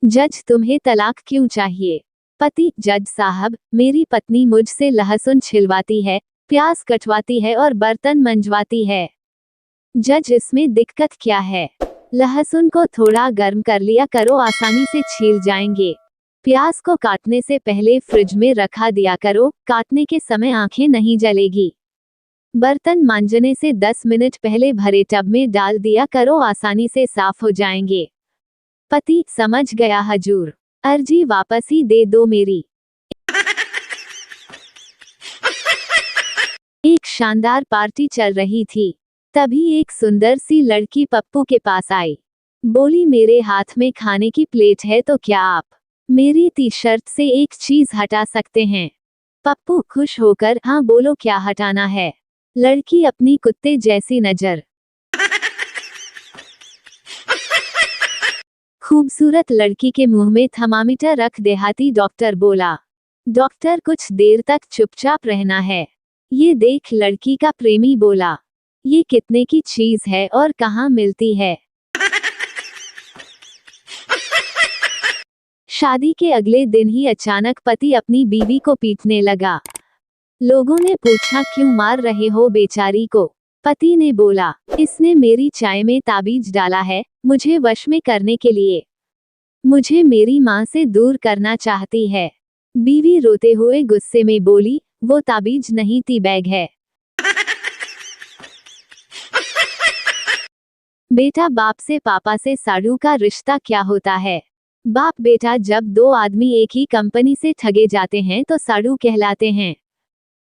जज तुम्हें तलाक क्यों चाहिए? पति: जज साहब, मेरी पत्नी मुझसे लहसुन छिलवाती है, प्याज कटवाती है और बर्तन मंजवाती है। जज: इसमें दिक्कत क्या है? लहसुन को थोड़ा गर्म कर लिया करो, आसानी से छील जाएंगे। प्याज को काटने से पहले फ्रिज में रखा दिया करो, काटने के समय आंखें नहीं जलेगी। बर्तन मांजने से 10 मिनट पहले भरे टब में डाल दिया करो, आसानी से साफ हो जाएंगे। पति: समझ गया हजूर, अर्जी वापस ही दे दो मेरी। एक शानदार पार्टी चल रही थी, तभी एक सुंदर सी लड़की पप्पू के पास आई। बोली, मेरे हाथ में खाने की प्लेट है, तो क्या आप मेरी टी शर्ट से एक चीज हटा सकते हैं? पप्पू खुश होकर, हाँ बोलो क्या हटाना है। लड़की अपनी कुत्ते जैसी नजर। खूबसूरत लड़की के मुंह में थर्मामीटर रख देहाती डॉक्टर बोला। डॉक्टर: कुछ देर तक चुपचाप रहना है। ये देख लड़की का प्रेमी बोला, ये कितने की चीज है और कहाँ मिलती है? शादी के अगले दिन ही अचानक पति अपनी बीवी को पीटने लगा। लोगों ने पूछा, क्यों मार रहे हो बेचारी को? पति ने बोला, इसने मेरी चाय में ताबीज डाला है, मुझे वश में करने के लिए। मुझे मेरी माँ से दूर करना चाहती है। बीवी रोते हुए गुस्से में बोली, वो ताबीज नहीं टी बैग है। बेटा बाप से, पापा से साड़ू का रिश्ता क्या होता है? बाप बेटा: जब दो आदमी एक ही कंपनी से ठगे जाते हैं तो साड़ू कहलाते हैं।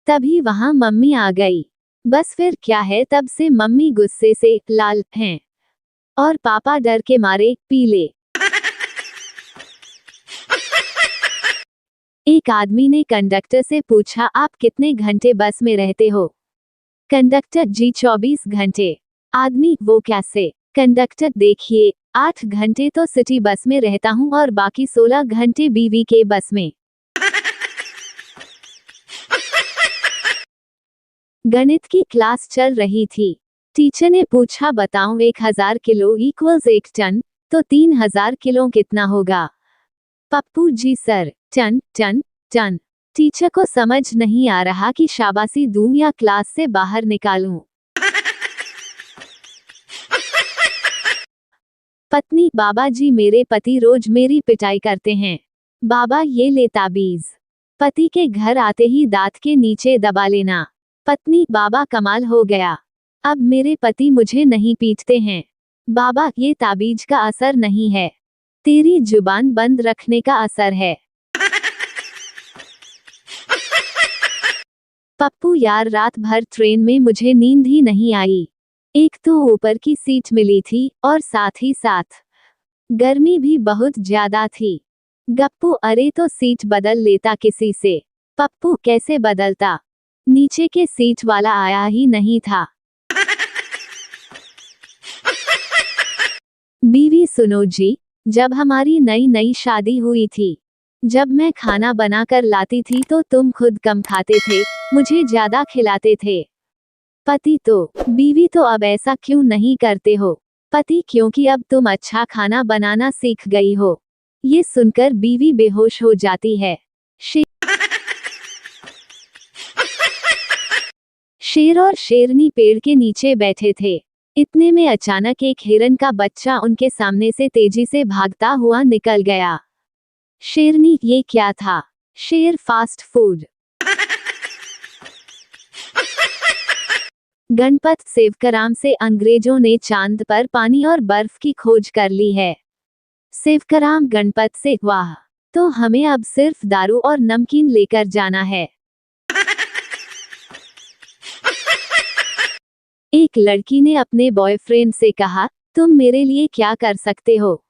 तभी वहां मम्मी आ गई। बस फिर क्या है, तब से मम्मी गुस्से से लाल हैं और पापा डर के मारे पीले। एक आदमी ने कंडक्टर से पूछा, आप कितने घंटे बस में रहते हो? कंडक्टर: जी 24 घंटे। आदमी: वो कैसे? कंडक्टर: देखिए, 8 घंटे तो सिटी बस में रहता हूँ और बाकी 16 घंटे बीवी के बस में। गणित की क्लास चल रही थी। टीचर ने पूछा, बताओ 1000 किलो इक्वल्स 1 टन, तो 3000 किलो कितना होगा? पप्पू: जी sir, ton ton ton. Teacher को समझ नहीं आ रहा कि शाबाशी दूं या क्लास से बाहर निकालूं। पत्नी: बाबा जी, मेरे पति रोज मेरी पिटाई करते हैं। बाबा: ये ले ताबीज। पति के घर आते ही दांत के नीचे दबा लेना। पत्नी: बाबा कमाल हो गया, अब मेरे पति मुझे नहीं पीटते हैं। बाबा: ये ताबीज का असर नहीं है, तेरी जुबान बंद रखने का असर है। पप्पू: यार रात भर ट्रेन में मुझे नींद ही नहीं आई। एक तो ऊपर की सीट मिली थी और साथ ही साथ गर्मी भी बहुत ज्यादा थी। गप्पू: अरे तो सीट बदल लेता किसी से। पप्पू: कैसे बदलता? नीचे के सीट वाला आया ही नहीं था। बीवी: सुनो जी, जब हमारी नई नई शादी हुई थी, जब मैं खाना बनाकर लाती थी तो तुम खुद कम खाते थे, मुझे ज्यादा खिलाते थे। पति: तो बीवी, तो अब ऐसा क्यों नहीं करते हो? पति: क्योंकि अब तुम अच्छा खाना बनाना सीख गई हो। ये सुनकर बीवी बेहोश हो जाती है। शेर और शेरनी पेड़ के नीचे बैठे थे। इतने में अचानक एक हिरन का बच्चा उनके सामने से तेजी से भागता हुआ निकल गया। शेरनी: ये क्या था? शेर: फास्ट फूड। गणपत सेवकराम से अंग्रेजों ने चांद पर पानी और बर्फ की खोज कर ली है। सेवकराम गणपत से: वाह, तो हमें अब सिर्फ दारू और नमकीन लेकर जाना है। एक लड़की ने अपने बॉयफ्रेंड से कहा, तुम मेरे लिए क्या कर सकते हो?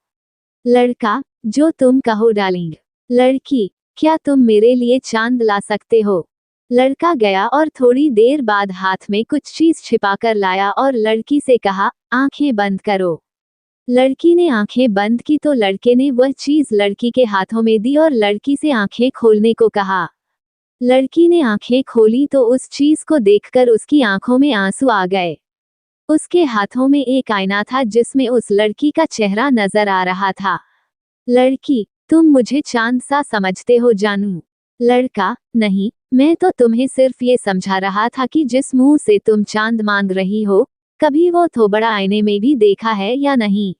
लड़का: जो तुम कहो डार्लिंग। लड़की: क्या तुम मेरे लिए चांद ला सकते हो? लड़का गया और थोड़ी देर बाद हाथ में कुछ चीज छिपाकर लाया और लड़की से कहा, आंखें बंद करो। लड़की ने आंखें बंद की तो लड़के ने वह चीज लड़की के हाथों में दी और लड़की से आंखें खोलने को कहा। लड़की ने आंखें खोली तो उस चीज को देखकर उसकी आंखों में आंसू आ गए। उसके हाथों में एक आईना था जिसमें उस लड़की का चेहरा नजर आ रहा था। लड़की, तुम मुझे चांद सा समझते हो जानू। लड़का, नहीं, मैं तो तुम्हें सिर्फ ये समझा रहा था कि जिस मुंह से तुम चांद मांग रही हो, कभी वो थोबड़ा आईने में भी देखा है या नहीं।